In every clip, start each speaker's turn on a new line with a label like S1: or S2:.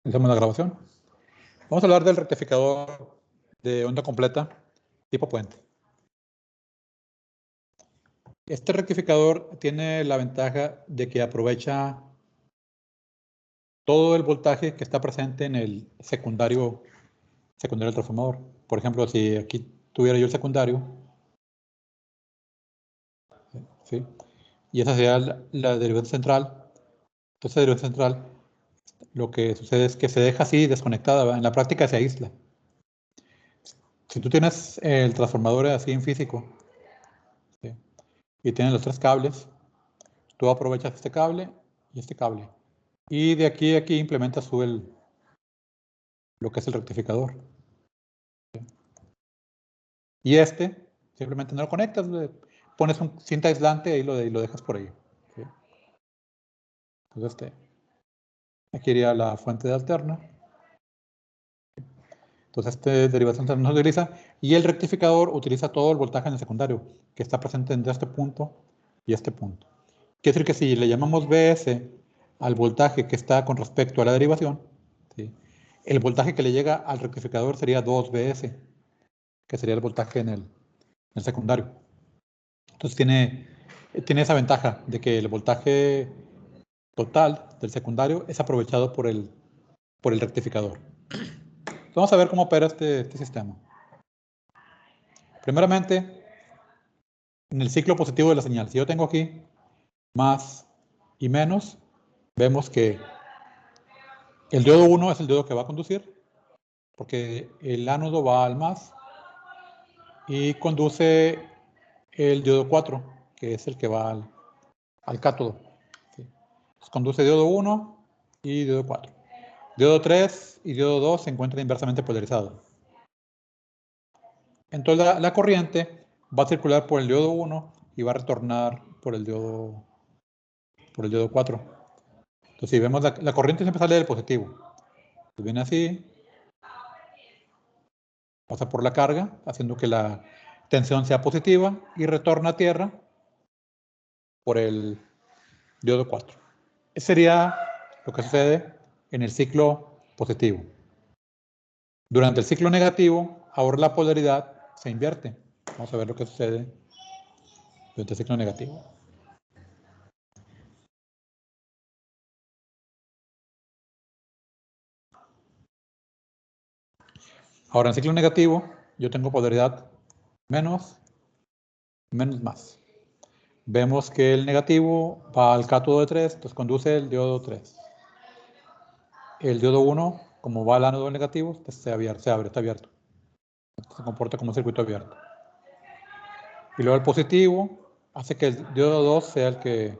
S1: Iniciamos la grabación. Vamos a hablar del rectificador de onda completa tipo puente. Este rectificador tiene la ventaja de que aprovecha todo el voltaje que está presente en el secundario del transformador. Por ejemplo, si aquí tuviera yo el secundario, ¿sí? Y esa sería la derivación central. Entonces, la derivación central, lo que sucede es que se deja así desconectada, ¿verdad? En la práctica se aísla. Si tú tienes el transformador así en físico, ¿sí? Y tienes los tres cables, tú aprovechas este cable y este cable. Y de aquí a aquí implementas tú lo que es el rectificador. ¿Sí? Y simplemente no lo conectas, pones un cinta aislante y lo dejas por ahí. ¿Sí? Entonces aquí iría la fuente de alterna. Entonces derivación no se utiliza. Y el rectificador utiliza todo el voltaje en el secundario, que está presente entre este punto y este punto. Quiere decir que si le llamamos BS al voltaje que está con respecto a la derivación, ¿sí? El voltaje que le llega al rectificador sería 2BS, que sería el voltaje en el secundario. Entonces tiene esa ventaja de que el voltaje total del secundario es aprovechado por el rectificador. Vamos a ver cómo opera este sistema. Primeramente, en el ciclo positivo de la señal, si yo tengo aquí más y menos, vemos que el diodo 1 es el diodo que va a conducir, porque el ánodo va al más y conduce el diodo 4, que es el que va al cátodo. ¿Sí? Entonces, conduce diodo 1 y diodo 4. Diodo 3 y diodo 2 se encuentran inversamente polarizados. Entonces la corriente va a circular por el diodo 1 y va a retornar por el diodo 4. Entonces si vemos la corriente siempre sale del positivo. Entonces viene así, pasa por la carga, haciendo que la tensión sea positiva y retorna a tierra por el diodo 4. Ese sería lo que sucede en el ciclo positivo. Durante el ciclo negativo, ahora la polaridad se invierte. Vamos a ver lo que sucede durante el ciclo negativo. Ahora en el ciclo negativo, yo tengo polaridad menos más. Vemos que el negativo va al cátodo de 3, entonces conduce el diodo 3. El diodo 1, como va al ánodo negativo, pues se abre, está abierto. Se comporta como un circuito abierto. Y luego el positivo hace que el diodo 2 sea el que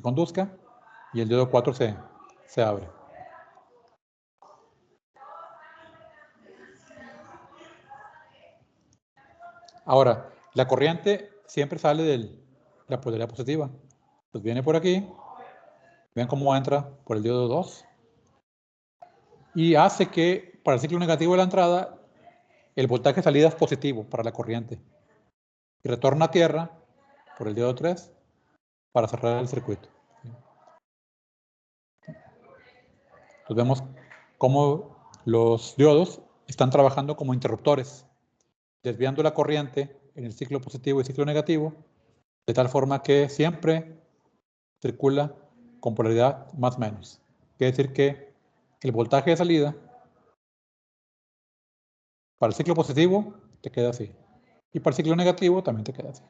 S1: conduzca y el diodo 4 se abre. Ahora, la corriente siempre sale de la polaridad positiva. Pues viene por aquí, ven cómo entra por el diodo 2 y hace que para el ciclo negativo de la entrada el voltaje de salida es positivo para la corriente y retorna a tierra por el diodo 3 para cerrar el circuito. Entonces vemos cómo los diodos están trabajando como interruptores, desviando la corriente en el ciclo positivo y ciclo negativo, de tal forma que siempre circula con polaridad más menos. Quiere decir que el voltaje de salida para el ciclo positivo te queda así. Y para el ciclo negativo también te queda así.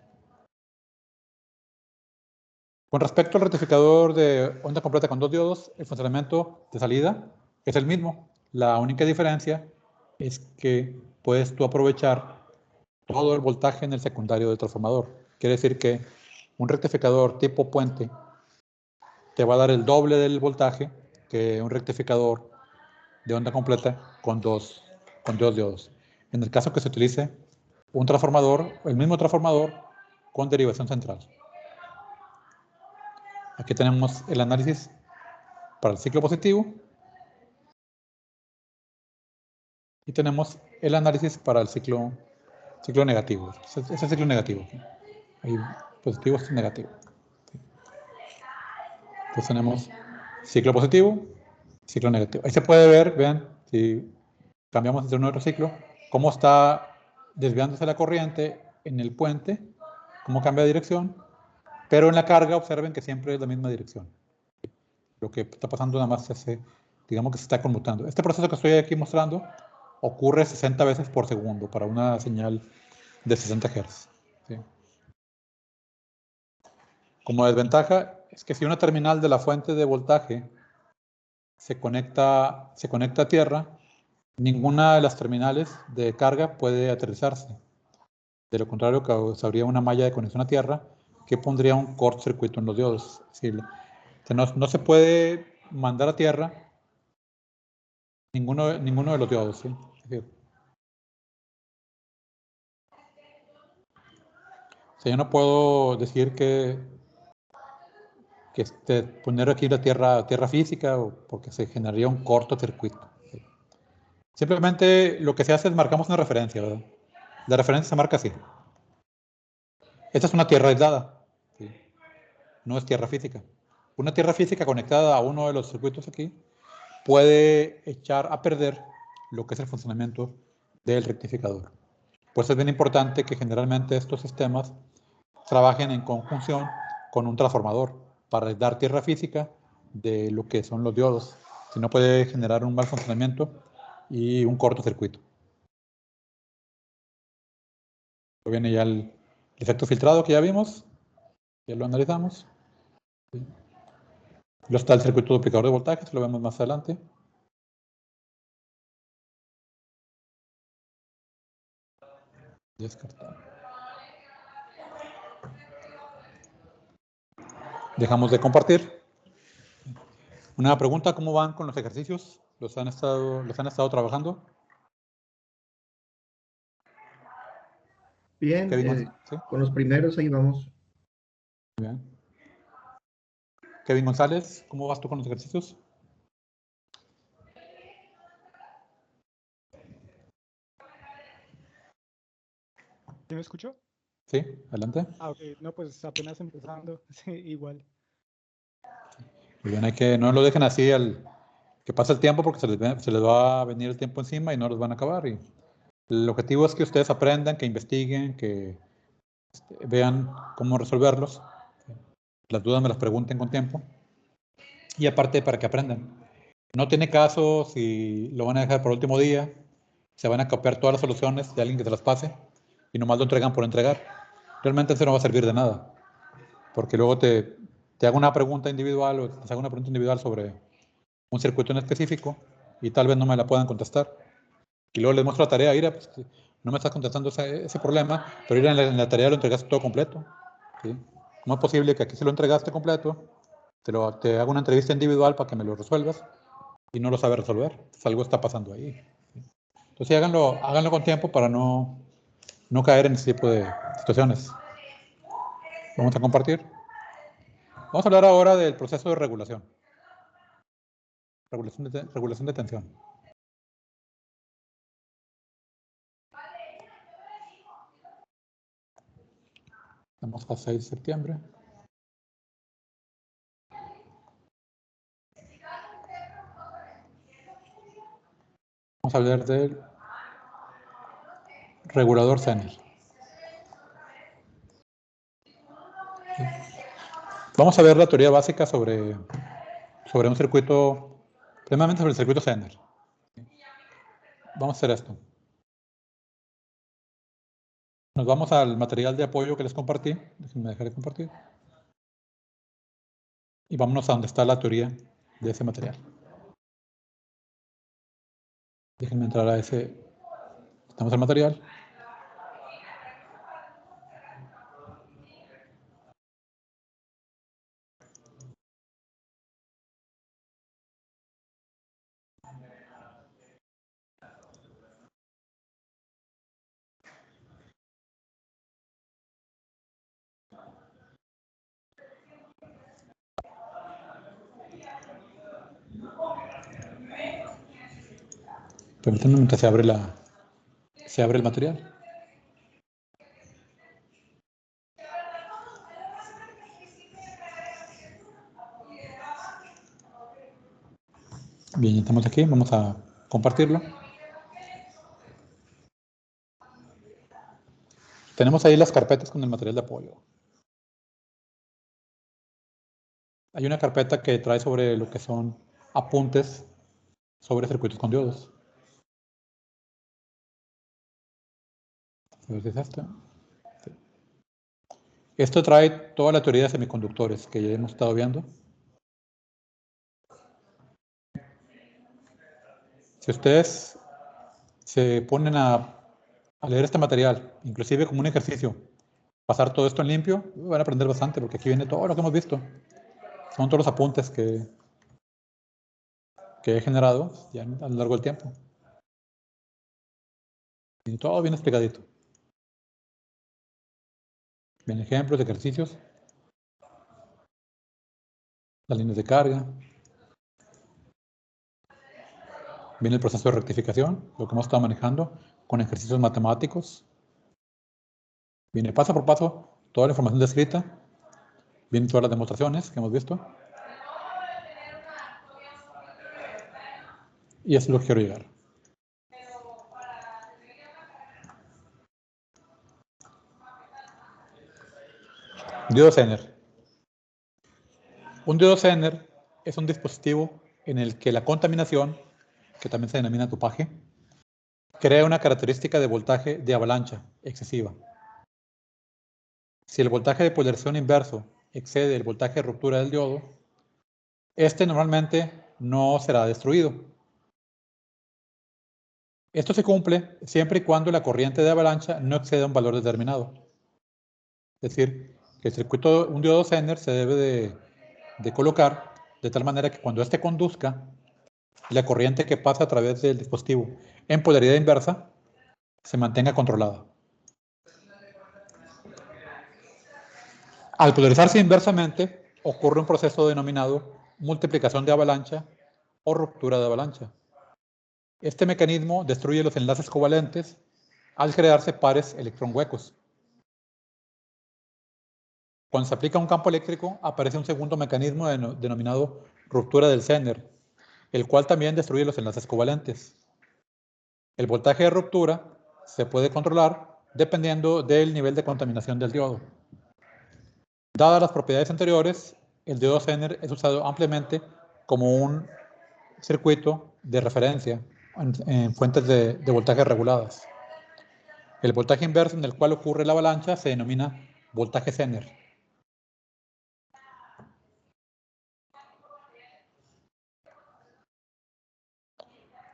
S1: Con respecto al rectificador de onda completa con dos diodos, el funcionamiento de salida es el mismo. La única diferencia es que puedes tú aprovechar todo el voltaje en el secundario del transformador. Quiere decir que un rectificador tipo puente te va a dar el doble del voltaje que un rectificador de onda completa con dos diodos. En el caso que se utilice un transformador, el mismo transformador con derivación central. Aquí tenemos el análisis para el ciclo positivo y tenemos el análisis para el ciclo negativo. Ese es el ciclo negativo. Hay positivos y negativos. Entonces tenemos ciclo positivo, ciclo negativo. Ahí se puede ver, vean, si cambiamos entre uno y otro ciclo, cómo está desviándose la corriente en el puente, cómo cambia de dirección, pero en la carga observen que siempre es la misma dirección. Lo que está pasando nada más digamos que se está conmutando. Este proceso que estoy aquí mostrando ocurre 60 veces por segundo para una señal de 60 Hz. ¿Sí? Como desventaja es que si una terminal de la fuente de voltaje se conecta a tierra, ninguna de las terminales de carga puede aterrizarse. De lo contrario, causaría una malla de conexión a tierra que pondría un cortocircuito en los diodos. Es decir, no se puede mandar a tierra ninguno de los diodos. ¿Sí? Es decir, o sea, yo no puedo decir que poner aquí la tierra física porque se generaría un cortocircuito. ¿Sí? Simplemente lo que se hace es marcamos una referencia, ¿verdad? La referencia se marca así. Esta es una tierra aislada, ¿sí? No es tierra física. Una tierra física conectada a uno de los circuitos aquí puede echar a perder lo que es el funcionamiento del rectificador. Pues es bien importante que generalmente estos sistemas trabajen en conjunción con un transformador para dar tierra física de lo que son los diodos. Si no, puede generar un mal funcionamiento y un cortocircuito. Viene ya el efecto filtrado que ya vimos, ya lo analizamos. Luego está el circuito duplicador de voltajes, lo vemos más adelante. Descartado. Dejamos de compartir. Una pregunta, ¿cómo van con los ejercicios? ¿Los han estado trabajando?
S2: Bien,
S1: ¿Sí?
S2: con los primeros ahí vamos.
S1: Bien. Kevin González, ¿cómo vas tú con los ejercicios?
S3: ¿Sí me escuchó?
S1: Sí, adelante.
S3: Ah, ok. No, pues apenas empezando. Sí, igual.
S1: Muy bien, no lo dejen así que pase el tiempo porque se les va a venir el tiempo encima y no los van a acabar. Y el objetivo es que ustedes aprendan, que investiguen, que vean cómo resolverlos. Las dudas me las pregunten con tiempo. Y aparte, para que aprendan. No tiene caso si lo van a dejar por último día, se van a copiar todas las soluciones de alguien que se las pase y nomás lo entregan por entregar. Realmente eso no va a servir de nada, porque luego te hago una pregunta individual o les hago una pregunta individual sobre un circuito en específico y tal vez no me la puedan contestar. Y luego les muestro la tarea, mira, pues, no me estás contestando ese problema, pero mira, en la tarea lo entregaste todo completo. ¿Sí? ¿Cómo es posible que aquí se lo entregaste completo? Te hago una entrevista individual para que me lo resuelvas y no lo sabe resolver. Entonces, algo está pasando ahí. Entonces háganlo con tiempo para no caer en ese tipo de situaciones. Vamos a compartir. Vamos a hablar ahora del proceso de regulación. Regulación de tensión. Estamos a 6 de septiembre. Vamos a hablar del regulador Zener. Vamos a ver la teoría básica sobre un circuito, primeramente sobre el circuito Zener. Vamos a hacer esto. Nos vamos al material de apoyo que les compartí. Déjenme dejar de compartir. Y vámonos a donde está la teoría de ese material. Déjenme entrar a ese. Estamos en el material. Permítanme mientras se abre el material. Bien, ya estamos aquí, vamos a compartirlo. Tenemos ahí las carpetas con el material de apoyo. Hay una carpeta que trae sobre lo que son apuntes sobre circuitos con diodos. ¿Es esto? Sí. Esto trae toda la teoría de semiconductores que ya hemos estado viendo. Si ustedes se ponen a leer este material, inclusive como un ejercicio, pasar todo esto en limpio, van a aprender bastante, porque aquí viene todo lo que hemos visto. Son todos los apuntes que he generado ya a lo largo del tiempo. Y todo bien explicadito. Bien, ejemplos de ejercicios, las líneas de carga. Viene el proceso de rectificación, lo que hemos estado manejando con ejercicios matemáticos. Viene paso por paso toda la información descrita. Vienen todas las demostraciones que hemos visto. Y eso es lo que quiero llegar. Diodo Zener. Un diodo Zener es un dispositivo en el que la contaminación, que también se denomina dopaje, crea una característica de voltaje de avalancha excesiva. Si el voltaje de polarización inverso excede el voltaje de ruptura del diodo, este normalmente no será destruido. Esto se cumple siempre y cuando la corriente de avalancha no exceda un valor determinado. Es decir, que el circuito, un diodo Zener se debe de colocar de tal manera que cuando éste conduzca, la corriente que pasa a través del dispositivo en polaridad inversa se mantenga controlada. Al polarizarse inversamente, ocurre un proceso denominado multiplicación de avalancha o ruptura de avalancha. Este mecanismo destruye los enlaces covalentes al crearse pares electrón huecos. Cuando se aplica un campo eléctrico, aparece un segundo mecanismo denominado ruptura del Zener, el cual también destruye los enlaces covalentes. El voltaje de ruptura se puede controlar dependiendo del nivel de contaminación del diodo. Dadas las propiedades anteriores, el diodo Zener es usado ampliamente como un circuito de referencia en fuentes de voltaje reguladas. El voltaje inverso en el cual ocurre la avalancha se denomina voltaje Zener.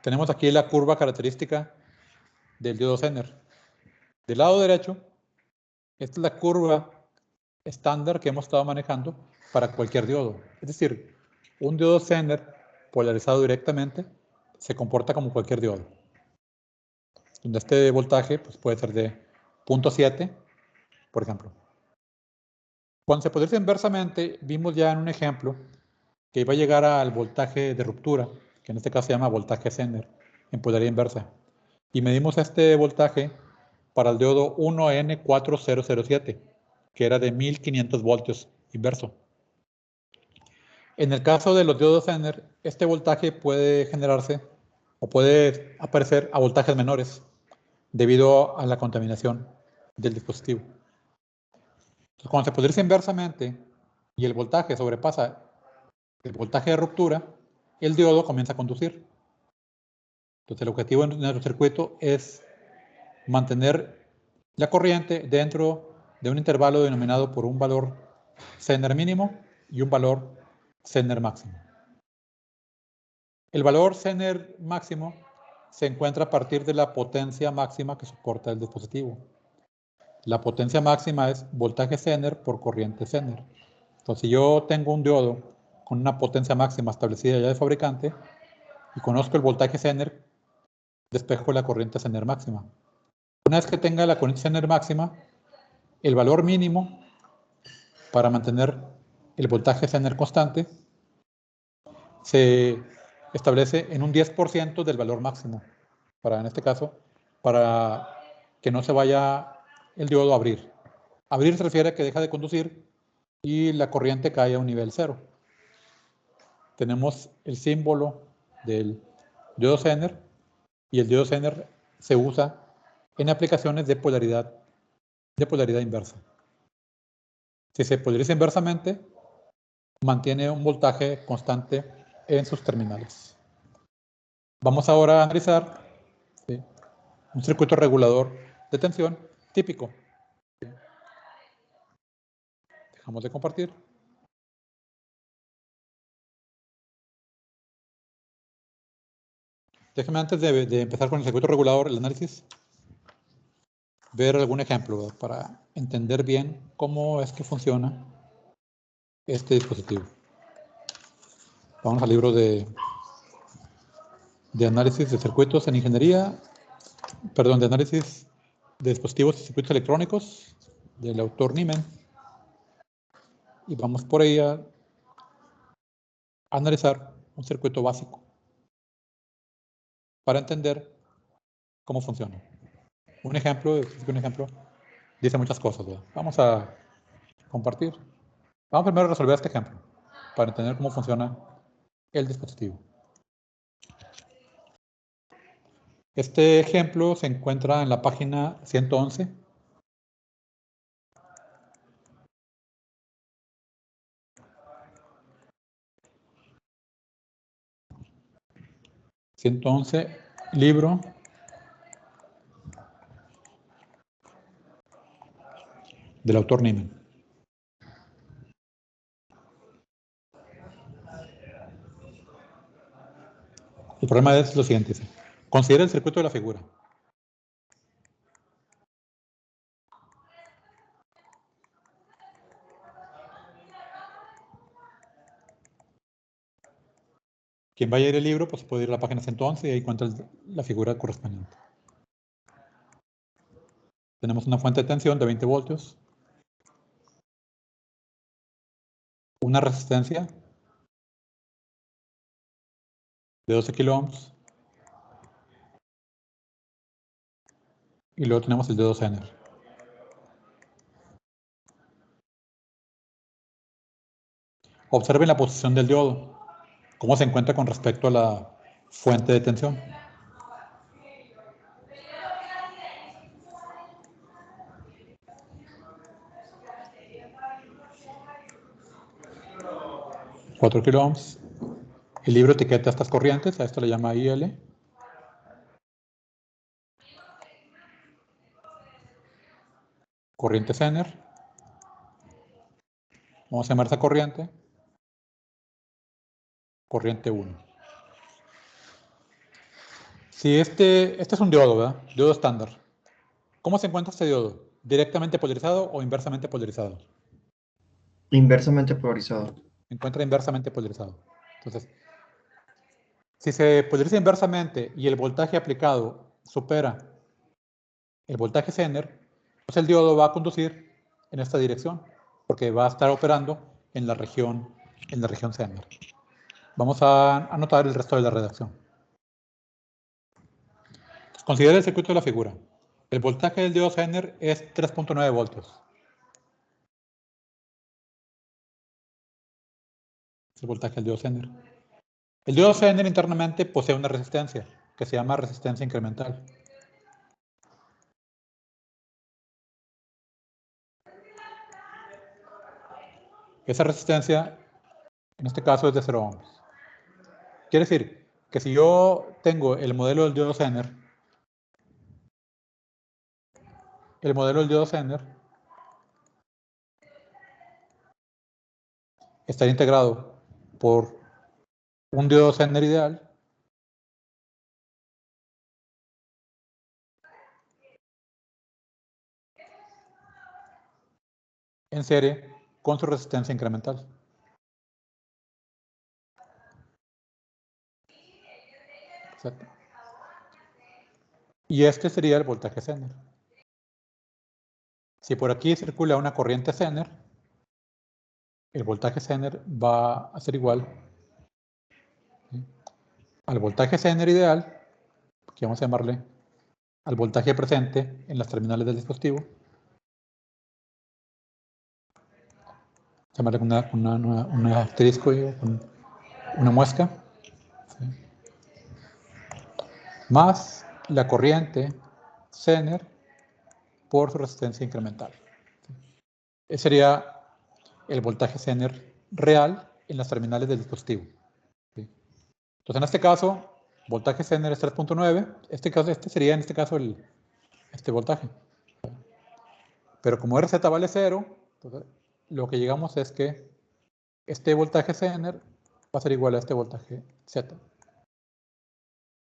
S1: Tenemos aquí la curva característica del diodo Zener. Del lado derecho, esta es la curva estándar que hemos estado manejando para cualquier diodo. Es decir, un diodo Zener polarizado directamente se comporta como cualquier diodo. Donde este voltaje pues, puede ser de 0.7, por ejemplo. Cuando se polariza inversamente, vimos ya en un ejemplo que iba a llegar al voltaje de ruptura, que en este caso se llama voltaje Zener, en polaridad inversa. Y medimos este voltaje para el diodo 1N4007, que era de 1500 voltios inverso. En el caso de los diodos Zener, este voltaje puede generarse o puede aparecer a voltajes menores debido a la contaminación del dispositivo. Entonces, cuando se polariza inversamente y el voltaje sobrepasa el voltaje de ruptura, el diodo comienza a conducir. Entonces, el objetivo en nuestro circuito es mantener la corriente dentro de un intervalo denominado por un valor Zener mínimo y un valor Zener máximo. El valor Zener máximo se encuentra a partir de la potencia máxima que soporta el dispositivo. La potencia máxima es voltaje Zener por corriente Zener. Entonces, si yo tengo un diodo con una potencia máxima establecida ya de fabricante y conozco el voltaje Zener, despejo la corriente Zener máxima. Una vez que tenga la corriente Zener máxima, el valor mínimo para mantener el voltaje Zener constante se establece en un 10% del valor máximo. En este caso, para que no se vaya el diodo a abrir. Abrir se refiere a que deja de conducir y la corriente cae a un nivel cero. Tenemos el símbolo del diodo Zener, y el diodo Zener se usa en aplicaciones de polaridad inversa. Si se polariza inversamente, mantiene un voltaje constante en sus terminales. Vamos ahora a analizar, ¿sí?, un circuito regulador de tensión típico. ¿Sí? Dejamos de compartir. Déjeme, antes de empezar con el circuito regulador, el análisis, ver algún ejemplo, ¿verdad?, para entender bien cómo es que funciona este dispositivo. Vamos al libro de análisis de circuitos en ingeniería, perdón, de análisis de dispositivos y circuitos electrónicos, del autor Niemann. Y vamos por ahí a analizar un circuito básico para entender cómo funciona. Un ejemplo dice muchas cosas, ¿verdad? Vamos a compartir. Vamos primero a resolver este ejemplo para entender cómo funciona el dispositivo. Este ejemplo se encuentra en la página 111. Libro del autor Niemann. El problema es lo siguiente: dice: considera el circuito de la figura. Quien vaya a ir al libro, pues puede ir a la página 111 y ahí encuentra la figura correspondiente. Tenemos una fuente de tensión de 20 voltios, una resistencia de 12 kiloohms, y luego tenemos el diodo Zener. Observen la posición del diodo, cómo se encuentra con respecto a la fuente de tensión. $4 kiloohms. El libro etiqueta estas corrientes, a esto le llama IL. Corriente Zener. Vamos a llamar esa corriente corriente 1. Si este es un diodo, ¿verdad? Diodo estándar. ¿Cómo se encuentra este diodo? ¿Directamente polarizado o inversamente polarizado?
S2: Inversamente polarizado.
S1: Se encuentra inversamente polarizado. Entonces, si se polariza inversamente y el voltaje aplicado supera el voltaje Zener, pues el diodo va a conducir en esta dirección, porque va a estar operando en la región Zener. Vamos a anotar el resto de la redacción. Entonces, considera el circuito de la figura. El voltaje del diodo Zener es 3.9 voltios. Es el voltaje del diodo Zener. El diodo Zener internamente posee una resistencia que se llama resistencia incremental. Esa resistencia, en este caso, es de 0 ohms. Quiere decir que si yo tengo el modelo del diodo Zener, estaría integrado por un diodo Zener ideal en serie con su resistencia incremental. Exacto. Y este sería el voltaje Zener. Si por aquí circula una corriente Zener, el voltaje Zener va a ser igual, ¿sí?, al voltaje Zener ideal, que vamos a llamarle al voltaje presente en las terminales del dispositivo. Llamarle con un asterisco y con una muesca. ¿Sí? más la corriente Zener por su resistencia incremental. Ese sería el voltaje Zener real en las terminales del dispositivo. ¿Sí? Entonces, en este caso, voltaje Zener es 3.9. Este sería, en este caso, este voltaje. Pero como RZ vale 0, entonces, lo que llegamos es que este voltaje Zener va a ser igual a este voltaje Z.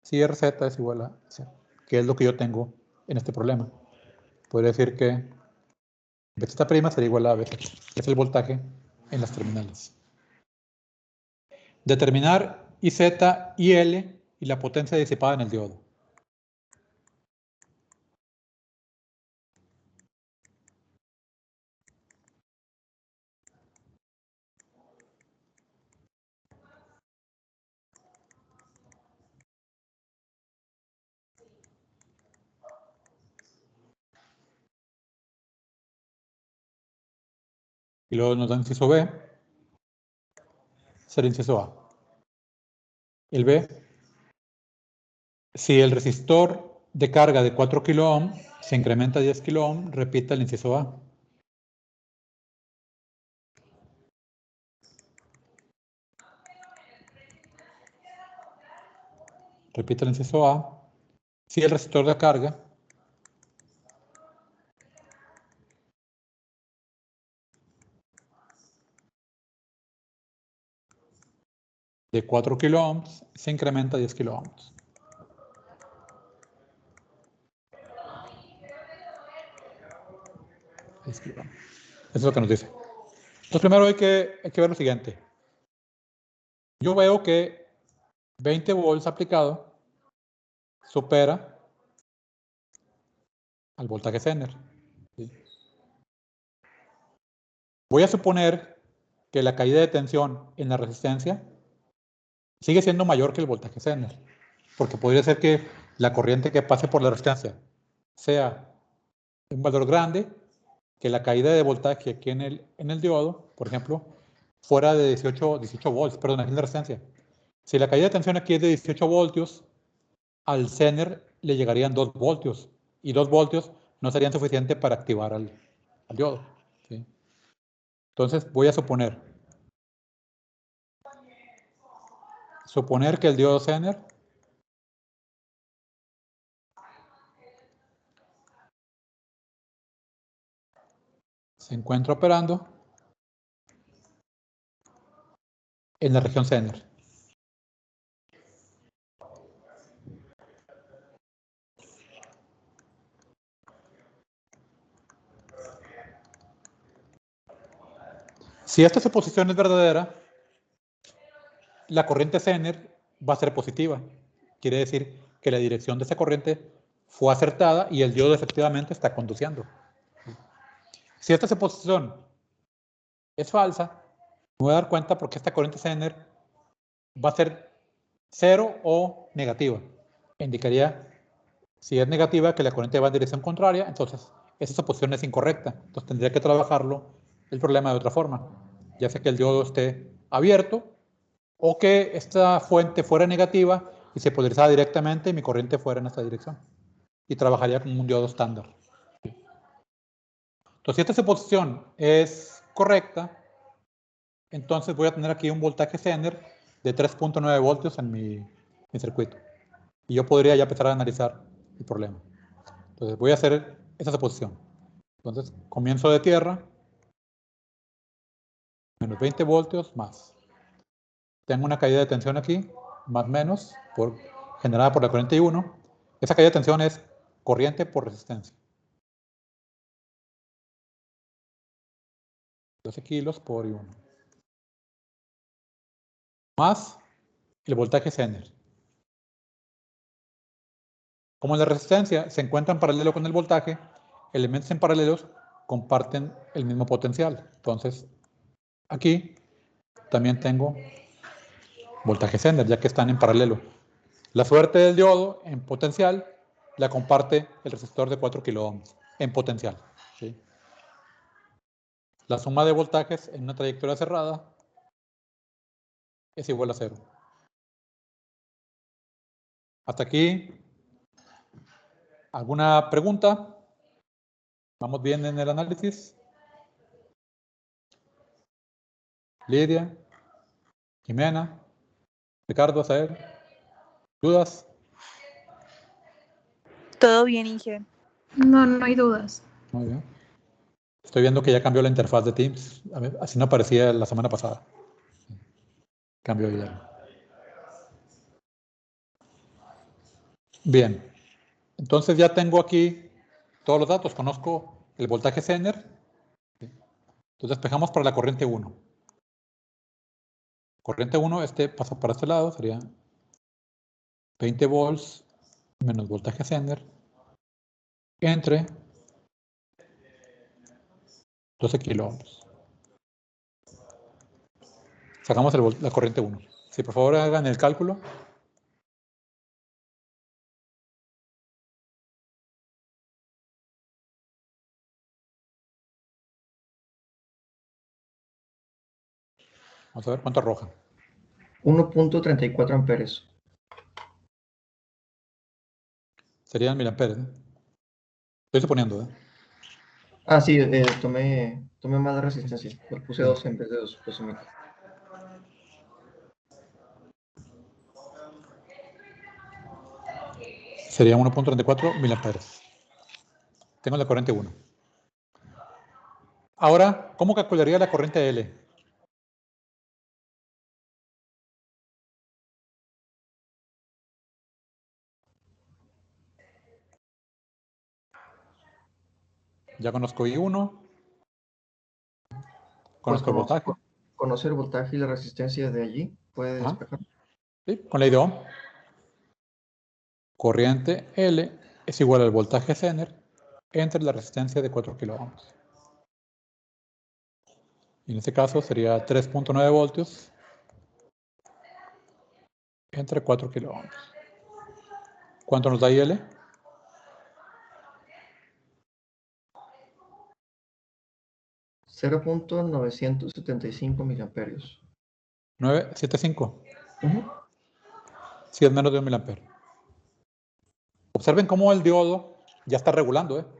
S1: Si RZ es igual a 0, que es lo que yo tengo en este problema. Podría decir que BZ' sería igual a BZ, que es el voltaje en las terminales. Determinar IZ, IL y la potencia disipada en el diodo. Y luego nos da inciso B, será inciso A. El B, si el resistor de carga de 4 kΩ se incrementa a 10 kΩ, repita el inciso A. Repita el inciso A. Si el resistor de carga de 4 kΩ se incrementa a 10 kΩ. Eso es lo que nos dice. Entonces, primero hay que ver lo siguiente. Yo veo que 20 volts aplicado supera al voltaje Zener. ¿Sí? Voy a suponer que la caída de tensión en la resistencia sigue siendo mayor que el voltaje Zener, porque podría ser que la corriente que pase por la resistencia sea un valor grande, que la caída de voltaje aquí en el diodo, por ejemplo, fuera de 18 volts, perdón, aquí en la resistencia. Si la caída de tensión aquí es de 18 voltios, al Zener le llegarían 2 voltios, y 2 voltios no serían suficientes para activar al diodo. ¿Sí? Entonces voy a suponer que el diodo Zener se encuentra operando en la región Zener. Si esta suposición es verdadera, la corriente Zener va a ser positiva. Quiere decir que la dirección de esa corriente fue acertada y el diodo efectivamente está conduciendo. Si esta suposición es falsa, me voy a dar cuenta porque esta corriente Zener va a ser 0 o negativa. Indicaría, si es negativa, que la corriente va en dirección contraria, entonces esa suposición es incorrecta. Entonces tendría que trabajarlo el problema de otra forma. Ya sea que el diodo esté abierto o que esta fuente fuera negativa y se polarizara directamente y mi corriente fuera en esta dirección. Y trabajaría como un diodo estándar. Entonces, si esta suposición es correcta, entonces voy a tener aquí un voltaje Zener de 3.9 voltios en mi circuito. Y yo podría ya empezar a analizar el problema. Entonces voy a hacer esa suposición. Entonces comienzo de tierra, menos 20 voltios más. Tengo una caída de tensión aquí, más menos, generada por la corriente I1. Esa caída de tensión es corriente por resistencia. 12 kilos por I1. Más el voltaje Zener. Como la resistencia se encuentra en paralelo con el voltaje, elementos en paralelos comparten el mismo potencial. Entonces, aquí también tengo voltaje Zener, ya que están en paralelo. La suerte del diodo en potencial la comparte el resistor de 4 kΩ en potencial. ¿Sí? La suma de voltajes en una trayectoria cerrada es igual a 0. Hasta aquí ¿Alguna pregunta? ¿Vamos bien en el análisis? Lidia, Jimena, Ricardo, Saer, ¿dudas?
S4: Todo bien, Inge.
S5: No, no hay dudas.
S1: Muy bien. Estoy viendo que ya cambió la interfaz de Teams. A ver, así no aparecía la semana pasada. Cambio ya. Bien. Entonces ya tengo aquí todos los datos. Conozco el voltaje Zener. Entonces despejamos para la corriente 1. Corriente 1, este pasa para este lado, sería 20 volts menos voltaje Zener entre 12 kiloohms. Sacamos la corriente 1. Si por favor hagan el cálculo. Vamos a ver cuánto arroja.
S2: 1.34 amperes.
S1: Serían 1000 amperes. Estoy suponiendo.
S2: Ah, sí, tomé más la resistencia. Le puse 12 en vez de 12.000.
S1: Sería 1.34 mil amperes. Tengo la corriente 1. Ahora, ¿cómo calcularía la corriente L? Ya conozco I1.
S2: Pues
S1: Conozco el voltaje.
S2: conocer el voltaje y la resistencia de allí puede
S1: Ajá.
S2: despejar.
S1: Sí, con ley de Ohm. Corriente L es igual al voltaje Zener entre la resistencia de 4 kiloohms. En este caso sería 3.9 voltios entre 4 kiloohms. ¿Cuánto nos da IL?
S2: 0.975 miliamperios.
S1: 975.
S2: Ujú.
S1: Sí, es menos de 1 miliampere. Observen cómo el diodo ya está regulando.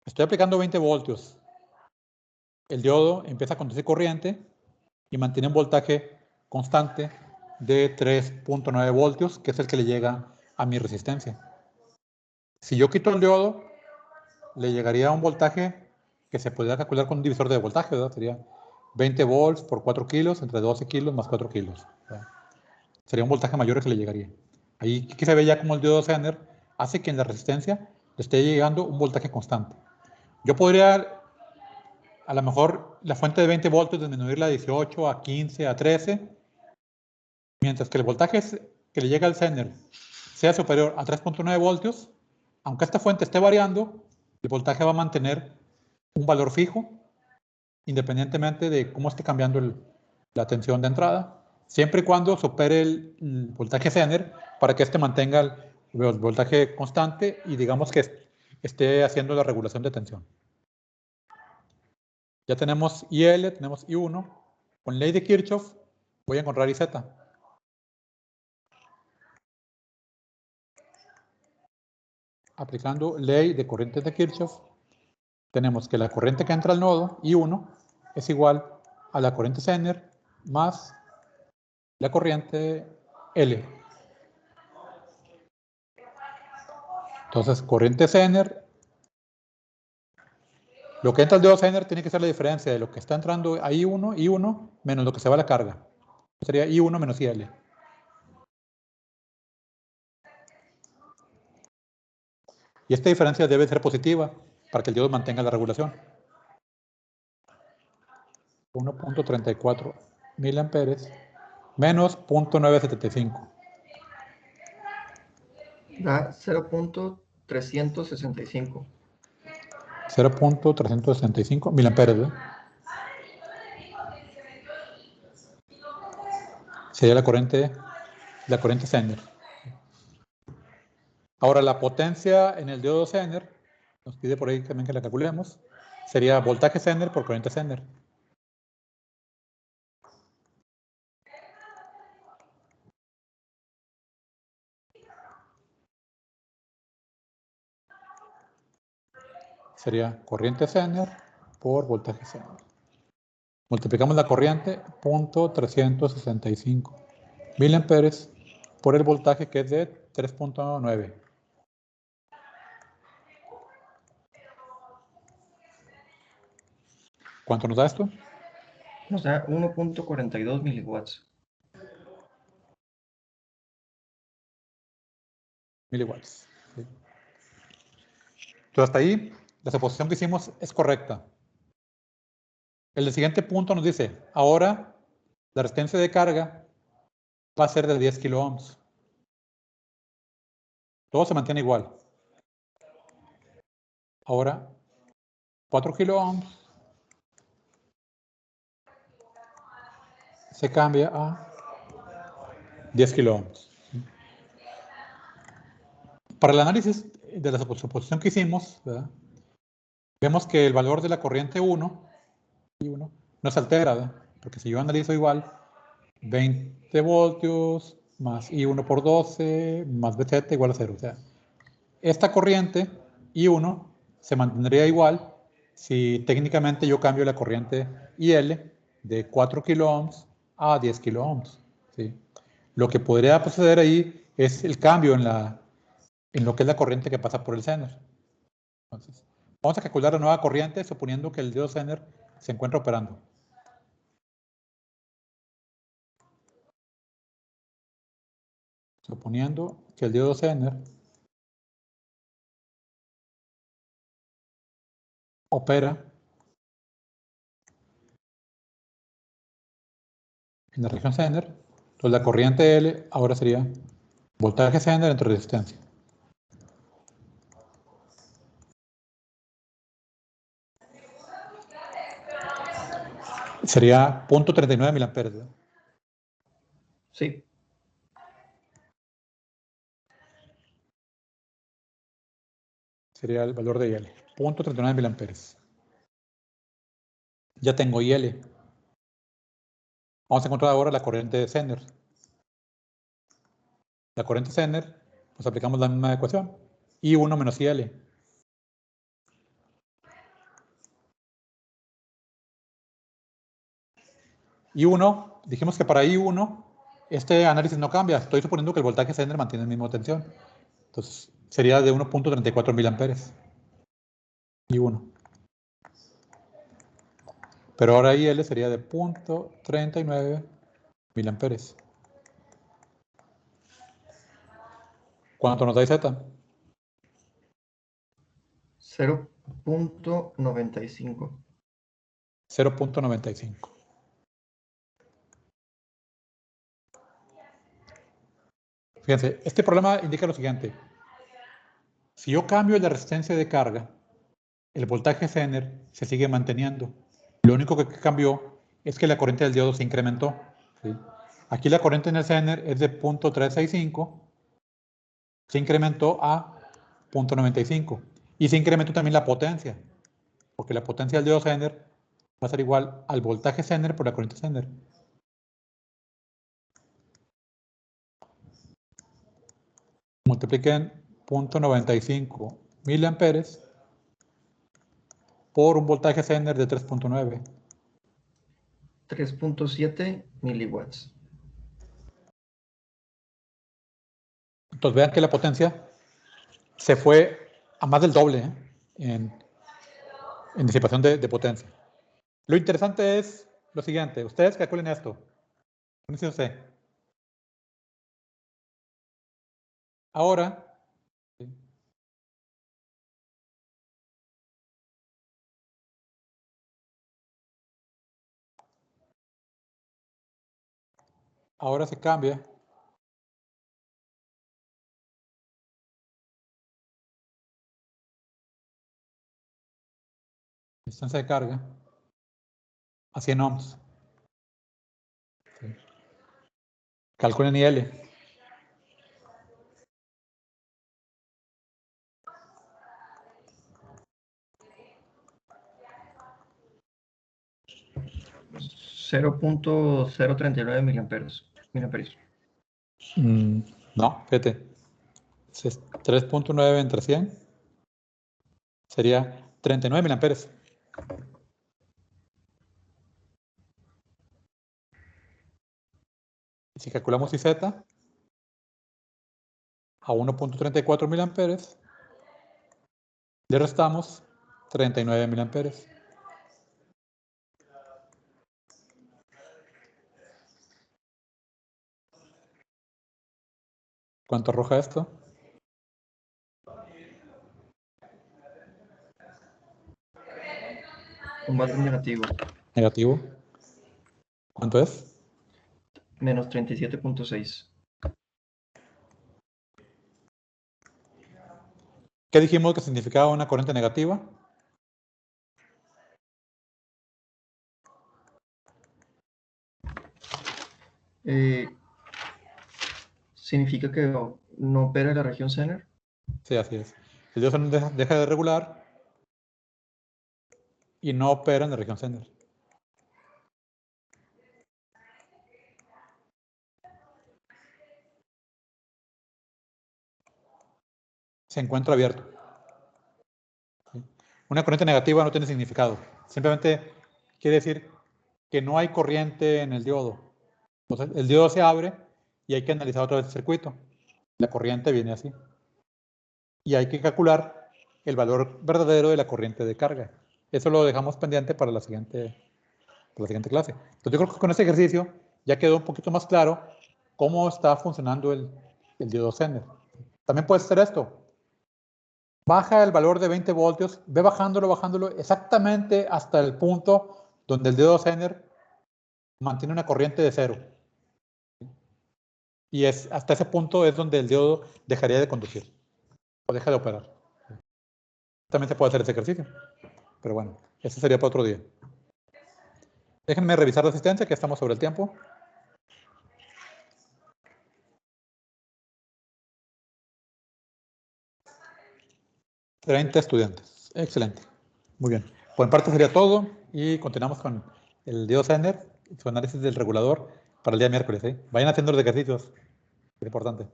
S1: Estoy aplicando 20 voltios. El diodo empieza a conducir corriente y mantiene un voltaje constante de 3.9 voltios, que es el que le llega a mi resistencia. Si yo quito el diodo, le llegaría a un voltaje que se podría calcular con un divisor de voltaje, ¿verdad? Sería 20 volts por 4 kilos, entre 12 kilos más 4 kilos. ¿verdad? Sería un voltaje mayor que le llegaría. Ahí que se ve ya como el diodo Zener hace que en la resistencia le esté llegando un voltaje constante. Yo podría, a lo mejor, la fuente de 20 voltios disminuirla a 18, a 15, a 13, mientras que el voltaje que le llega al Zener sea superior a 3.9 voltios, aunque esta fuente esté variando, el voltaje va a mantener un valor fijo, independientemente de cómo esté cambiando la tensión de entrada, siempre y cuando supere el voltaje Zener para que este mantenga el voltaje constante y digamos que esté haciendo la regulación de tensión. Ya tenemos IL, tenemos I1. Con ley de Kirchhoff voy a encontrar IZ. Aplicando ley de corrientes de Kirchhoff, tenemos que la corriente que entra al nodo, I1, es igual a la corriente Zener más la corriente L. Entonces, corriente Zener, lo que entra al diodo Zener tiene que ser la diferencia de lo que está entrando a I1 menos lo que se va a la carga. Sería I1 menos IL. Y esta diferencia debe ser positiva para que el diodo mantenga la regulación. 1.34 miliamperes menos 0.975.
S2: Da 0.365.
S1: 0.365 miliamperes. ¿eh? Sería la corriente Zener. Ahora, la potencia en el diodo Zener, nos pide por ahí también que la calculemos, sería voltaje Zener por corriente Zener. sería corriente Zener por voltaje Zener. Multiplicamos la corriente, 0.365 miliamperes por el voltaje que es de 3.9. ¿Cuánto nos da esto?
S2: Nos da 1.42 miliwatts.
S1: Miliwatts. ¿Sí? Entonces, hasta ahí, la suposición que hicimos es correcta. El siguiente punto nos dice, ahora la resistencia de carga va a ser de 10 kiloohms. Todo se mantiene igual. Ahora, 4 kiloohms se cambia a 10 kiloohms. Para el análisis de la suposición que hicimos, ¿verdad? Vemos que el valor de la corriente 1 no se altera, ¿verdad? Porque si yo analizo igual, 20 voltios más I1 por 12 más BZ igual a 0. O sea, esta corriente I1 se mantendría igual si técnicamente yo cambio la corriente IL de 4 kiloohms a 10 kiloohms. ¿Sí? Lo que podría suceder ahí es el cambio en lo que es la corriente que pasa por el Zener. Entonces, vamos a calcular la nueva corriente suponiendo que el diodo Zener se encuentra operando. Suponiendo que el diodo Zener opera en la región Zener, entonces la corriente L ahora sería voltaje Zener entre resistencia. Sería 0.39 miliamperes, ¿verdad?
S2: Sí.
S1: Sería el valor de IL. 0.39 miliamperes. Ya tengo IL. Vamos a encontrar ahora la corriente de Zener. La corriente Zener, pues aplicamos la misma ecuación. I1 menos IL. I1, dijimos que para I1 este análisis no cambia. Estoy suponiendo que el voltaje Zener mantiene la misma tensión. Entonces sería de 1.34 miliamperes. I1. Pero ahora IL sería de 0.39 miliamperes. ¿Cuánto nos da Z?
S2: 0.95.
S1: 0.95. Fíjense, este problema indica lo siguiente. Si yo cambio la resistencia de carga, el voltaje Zener se sigue manteniendo. Lo único que cambió es que la corriente del diodo se incrementó. ¿Sí? Aquí la corriente en el Zener es de 0.365, se incrementó a 0.95 y se incrementó también la potencia, porque la potencia del diodo Zener va a ser igual al voltaje Zener por la corriente Zener. Multipliquen 0.95 miliamperes por un voltaje Zener de 3.9.
S2: 3.7 miliwatts.
S1: Entonces vean que la potencia se fue a más del doble, ¿eh? en disipación de potencia. Lo interesante es lo siguiente. Ustedes calculen esto. Inicio C. Ahora, ahora se cambia la distancia de carga a 100 ohms. ¿Sí? Calculen IL.
S2: .039 miliamperes.
S1: No, fíjate. 3.9 entre 100 sería 39 miliamperes. Y si calculamos IZ a 1.34 miliamperes, le restamos 39 miliamperes. ¿Cuánto arroja esto?
S2: Un valor negativo.
S1: Negativo. ¿Cuánto es?
S2: Menos 37.6.
S1: ¿Qué dijimos que significaba una corriente negativa?
S2: Significa que no opera la región Zener.
S1: Sí, así es. El diodo deja de regular y no opera en la región Zener. Se encuentra abierto. ¿Sí? Una corriente negativa no tiene significado. Simplemente quiere decir que no hay corriente en el diodo. Entonces, el diodo se abre y hay que analizar otra vez el circuito. La corriente viene así. Y hay que calcular el valor verdadero de la corriente de carga. Eso lo dejamos pendiente para la siguiente clase. Entonces, yo creo que con este ejercicio ya quedó un poquito más claro cómo está funcionando el diodo Zener. También puede ser esto. Baja el valor de 20 voltios, ve bajándolo exactamente hasta el punto donde el diodo Zener mantiene una corriente de 0. Y hasta ese punto es donde el diodo dejaría de conducir o deja de operar. También se puede hacer ese ejercicio. Pero bueno, eso sería para otro día. Déjenme revisar la asistencia, que estamos sobre el tiempo. $30 estudiantes. Excelente. Muy bien. Por mi parte sería todo y continuamos con el diodo Zener, su análisis del regulador para el día miércoles. Vayan haciendo los ejercicios. Es importante.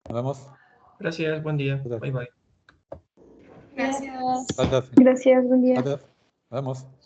S1: Nos vemos.
S2: Gracias, buen día.
S1: Gracias.
S2: Bye bye.
S5: Gracias.
S1: Gracias.
S5: Gracias, buen día.
S1: Gracias. Nos vemos.